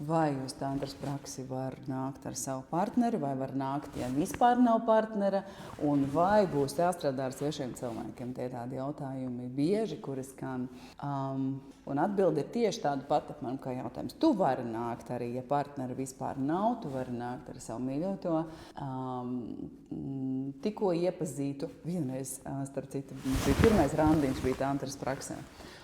vai uz tantras praksi var nākt ar savu partneri, vai var nākt, ja vispār nav partnera, un vai būs jāstrādā ar svešiem cilvēkiem. Tie tādi jautājumi bieži, kuri skan. Un atbilde ir tieši tāda pati man kā jautājums. Tu vari nākt arī, ja partneri vispār nav, tu vari nākt ar savu mīļoto, tikko iepazītu. Vienreiz, starp citu, bija pirmais randiņš bija tantras praksē.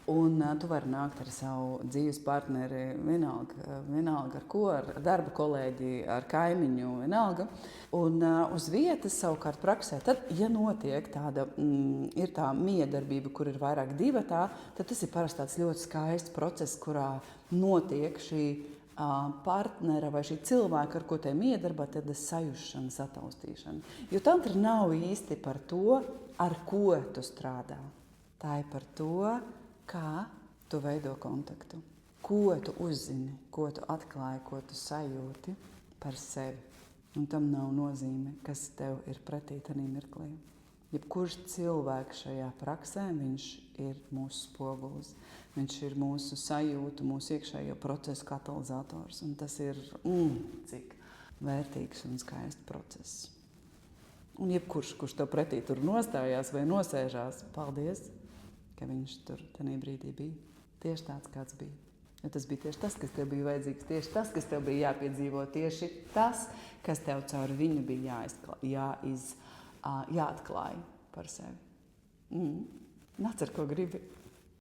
Un tu vari nākt ar savu dzīves partneri, vienalga ar ko, ar darba kolēģi, ar kaimiņu, vienalga. Un uz vietas savukārt praksē, tad, ja notiek tāda, ir tā miedarbība, kur ir vairāk divatā, tad tas ir parasti tāds ļoti skaists process, kurā notiek šī partnera vai šī cilvēka, ar ko te miedarbā, tad sajūšana, sataustīšana. Jo tantra nav īsti par to, ar ko tu strādā. Tā ir par to, kā tu veido kontaktu, ko tu uzzini, ko tu atklāji, ko tu sajūti par sevi. Un tam nav nozīme, kas tev ir pretī tajā mirklī. Jebkurš cilvēks šajā praksē, viņš ir mūsu spogulis. Viņš ir mūsu sajūtu, mūsu iekšējo procesu katalizators. Un tas ir cik vērtīgs un skaists process. Un jebkurš, kurš tev pretī tur nostājās vai nosēžās, paldies, ka viņš tur tajā brīdī bija. Tieši tāds, kāds bija. Jo tas bija tieši tas, kas tev bija vajadzīgs, tieši tas, kas tev bija jāpiedzīvo, tieši tas, kas tev caur viņu bija jāatklāj par sevi. Nāc ar ko gribi.